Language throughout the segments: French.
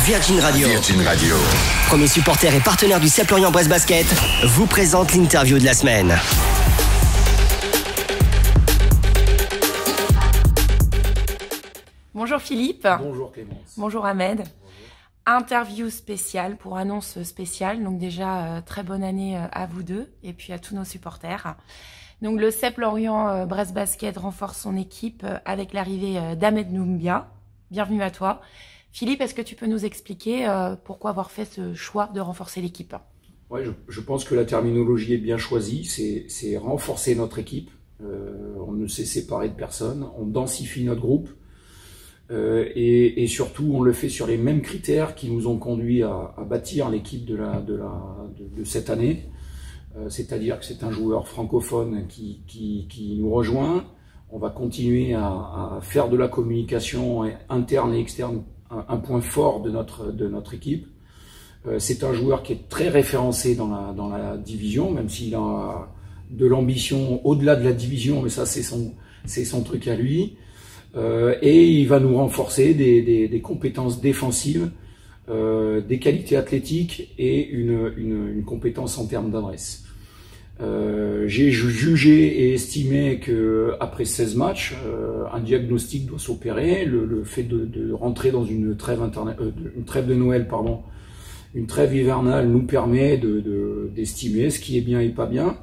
Virgin Radio. Virgin Radio. Premier supporter et partenaire du CEP Lorient-Brest Basket, vous présente l'interview de la semaine. Bonjour Philippe. Bonjour Clémence. Bonjour Ahmed. Bonjour. Interview spéciale pour annonce spéciale. Donc déjà, très bonne année à vous deux et puis à tous nos supporters. Donc le CEP Lorient-Brest Basket renforce son équipe avec l'arrivée d'Ahmed Noumbia. Bienvenue à toi. Philippe, est-ce que tu peux nous expliquer pourquoi avoir fait ce choix de renforcer l'équipe? Ouais, je pense que la terminologie est bien choisie. C'est renforcer notre équipe. On ne s'est séparé de personne. On densifie notre groupe. Et surtout, on le fait sur les mêmes critères qui nous ont conduit à bâtir l'équipe de cette année. C'est-à-dire que c'est un joueur francophone qui nous rejoint. On va continuer à faire de la communication interne et externe un point fort de notre équipe. C'est un joueur qui est très référencé dans la division, même s'il a de l'ambition au-delà de la division, mais ça c'est son truc à lui. Et il va nous renforcer des compétences défensives, des qualités athlétiques et une compétence en termes d'adresse. J'ai jugé et estimé que après 16 matchs, un diagnostic doit s'opérer. Le fait de rentrer dans une trêve de Noël, une trêve hivernale nous permet d'estimer ce qui est bien et pas bien.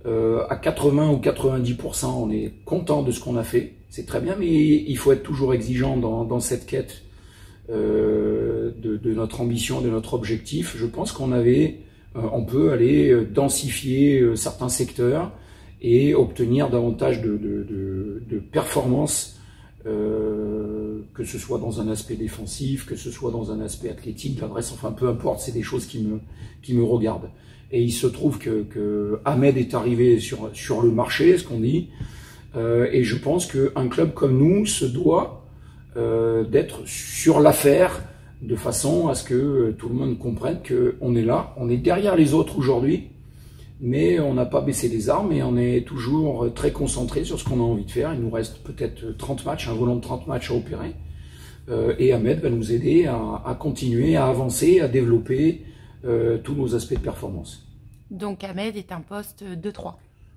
À 80 ou 90%, on est content de ce qu'on a fait. C'est très bien, mais il faut être toujours exigeant dans cette quête de notre ambition, de notre objectif. Je pense on peut aller densifier certains secteurs et obtenir davantage de performances, que ce soit dans un aspect défensif, que ce soit dans un aspect athlétique, d'adresse, enfin peu importe, c'est des choses qui me regardent. Et il se trouve que Ahmed est arrivé sur le marché, ce qu'on dit, et je pense qu'un club comme nous se doit d'être sur l'affaire, de façon à ce que tout le monde comprenne qu'on est là, on est derrière les autres aujourd'hui, mais on n'a pas baissé les armes et on est toujours très concentré sur ce qu'on a envie de faire. Il nous reste peut-être 30 matchs, un volant de 30 matchs à opérer, et Ahmed va nous aider à continuer, à avancer, à développer tous nos aspects de performance. Donc Ahmed est un poste 2-3.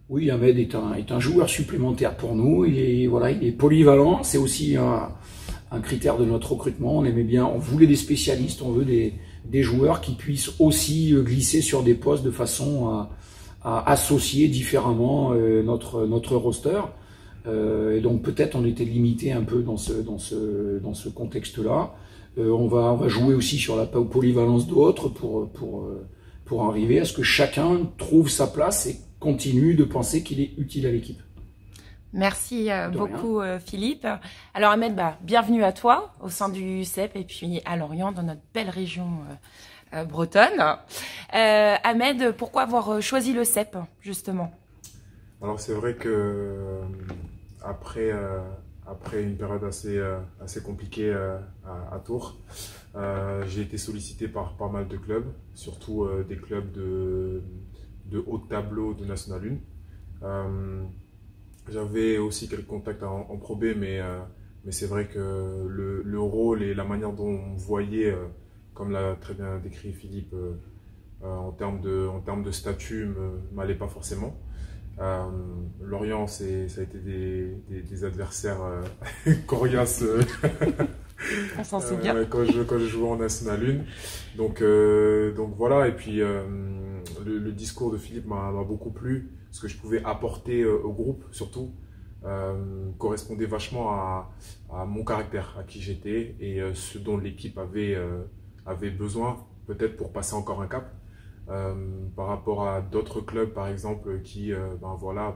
Oui, Ahmed est un joueur supplémentaire pour nous. Il est polyvalent. C'est aussi un critère de notre recrutement. On voulait des spécialistes, on veut des joueurs qui puissent aussi glisser sur des postes de façon à associer différemment notre roster. Et donc peut-être on était limité un peu dans ce contexte-là. On va jouer aussi sur la polyvalence d'autres pour arriver à ce que chacun trouve sa place et continue de penser qu'il est utile à l'équipe. Merci beaucoup Philippe. Alors Ahmed, bienvenue à toi au sein du CEP et puis à Lorient dans notre belle région bretonne. Ahmed, pourquoi avoir choisi le CEP justement? Alors c'est vrai que après une période assez compliquée à Tours, j'ai été sollicité par pas mal de clubs, surtout des clubs de haut tableau de National 1. J'avais aussi quelques contacts en Pro B, mais c'est vrai que le rôle et la manière dont on voyait, comme l'a très bien décrit Philippe, en termes de statut, m'allait pas forcément. Lorient, ça a été des adversaires coriaces on s'en souvient. Quand je jouais en National 1. Donc voilà, et puis le discours de Philippe m'a beaucoup plu. Ce que je pouvais apporter au groupe, surtout, correspondait vachement à mon caractère, à qui j'étais et ce dont l'équipe avait besoin, peut-être pour passer encore un cap. Par rapport à d'autres clubs par exemple qui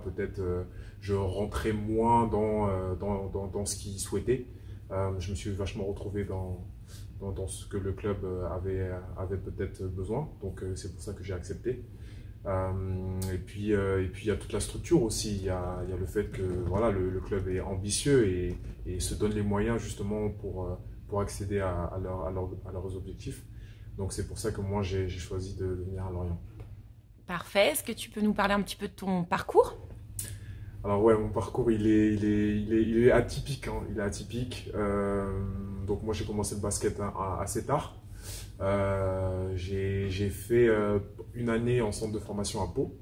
peut-être je rentrais moins dans ce qu'ils souhaitaient. Je me suis vachement retrouvé dans ce que le club avait peut-être besoin, donc c'est pour ça que j'ai accepté. Et puis il y a toute la structure aussi, il y a le fait que le club est ambitieux et se donne les moyens justement pour accéder à leurs objectifs. Donc c'est pour ça que moi j'ai choisi de venir à Lorient. Parfait. Est-ce que tu peux nous parler un petit peu de ton parcours? Alors ouais, mon parcours il est atypique, hein. Il est atypique. Donc moi j'ai commencé le basket assez tard. J'ai fait une année en centre de formation à Pau.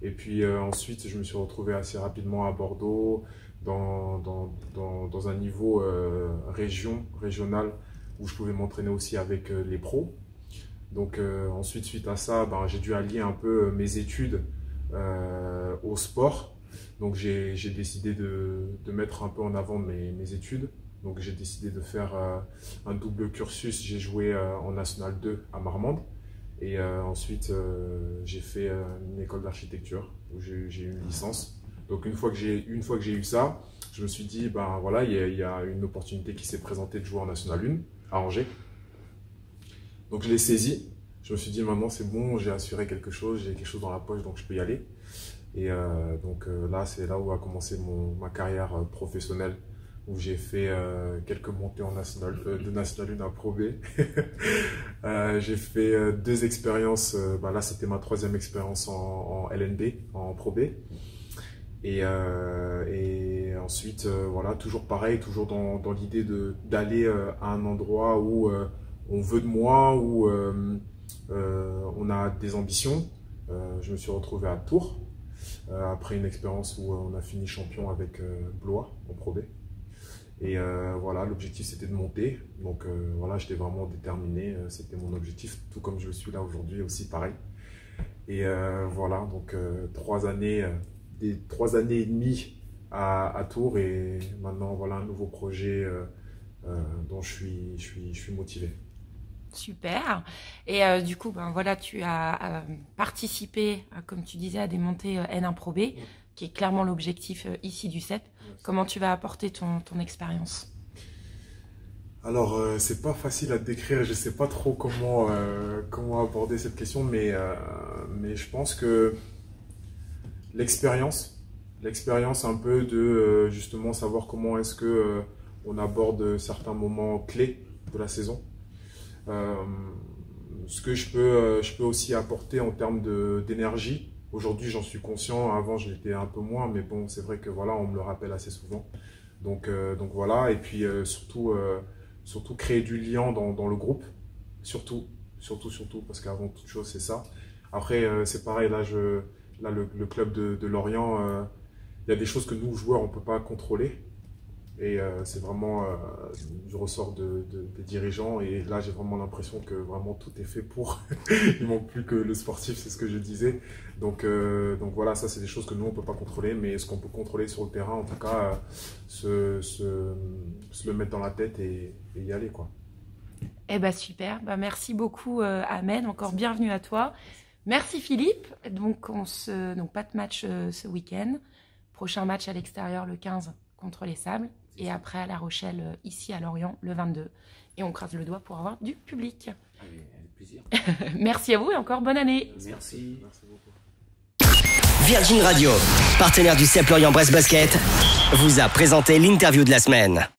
Et puis ensuite, je me suis retrouvé assez rapidement à Bordeaux, dans un niveau régional, où je pouvais m'entraîner aussi avec les pros. Donc ensuite, suite à ça, j'ai dû allier un peu mes études au sport. Donc j'ai décidé de mettre un peu en avant mes études. Donc j'ai décidé de faire un double cursus. J'ai joué en National 2 à Marmande. Et ensuite, j'ai fait une école d'architecture où j'ai eu une licence. Donc une fois que j'ai eu ça, je me suis dit, voilà, il y a une opportunité qui s'est présentée de jouer en National 1 à Angers. Donc je l'ai saisi. Je me suis dit, maintenant c'est bon, j'ai assuré quelque chose, j'ai quelque chose dans la poche, donc je peux y aller. Et donc là, c'est là où a commencé ma carrière professionnelle, où j'ai fait quelques montées en de National 1 à Pro B. J'ai fait 2 expériences, là c'était ma 3e expérience en LNB, en Pro B. Et ensuite, voilà, toujours pareil, toujours dans l'idée d'aller à un endroit où on veut de moi, où on a des ambitions. Je me suis retrouvé à Tours, après une expérience où on a fini champion avec Blois en Pro B. Et voilà, l'objectif c'était de monter. Donc voilà, j'étais vraiment déterminé, c'était mon objectif, tout comme je suis là aujourd'hui aussi, pareil. Et voilà, donc 3 années et demie à Tours, et maintenant voilà un nouveau projet dont je suis motivé. Super. Et du coup, voilà, tu as participé, comme tu disais, à des montées N1 Pro B, qui est clairement l'objectif ici du CEP. Comment tu vas apporter ton expérience? Alors, c'est pas facile à décrire, je sais pas trop comment aborder cette question, mais je pense que l'expérience un peu de justement savoir comment est-ce que on aborde certains moments clés de la saison. Ce que je peux aussi apporter en termes d'énergie. Aujourd'hui, j'en suis conscient. Avant, je l'étais un peu moins, mais bon, c'est vrai que voilà, on me le rappelle assez souvent. Donc voilà. Et puis surtout créer du lien dans le groupe. Surtout, parce qu'avant toute chose, c'est ça. Après, c'est pareil. Là, le club de Lorient, il y a des choses que nous joueurs, on peut pas contrôler. Et c'est vraiment du ressort des dirigeants. Et là, j'ai vraiment l'impression que vraiment tout est fait pour. Il manque plus que le sportif, c'est ce que je disais. Donc voilà, ça c'est des choses que nous, on peut pas contrôler. Mais ce qu'on peut contrôler sur le terrain, en tout cas, se le mettre dans la tête et y aller, quoi. Eh ben super. Merci beaucoup, Ahmed. Encore bienvenue à toi. Merci Philippe. Donc pas de match ce week-end. Prochain match à l'extérieur le 15 contre les Sables. Et après à La Rochelle, ici à Lorient, le 22. Et on croise le doigt pour avoir du public. Avec plaisir. Merci à vous et encore bonne année. Merci. Merci beaucoup. Virgin Radio, partenaire du CEP Lorient Brest Basket, vous a présenté l'interview de la semaine.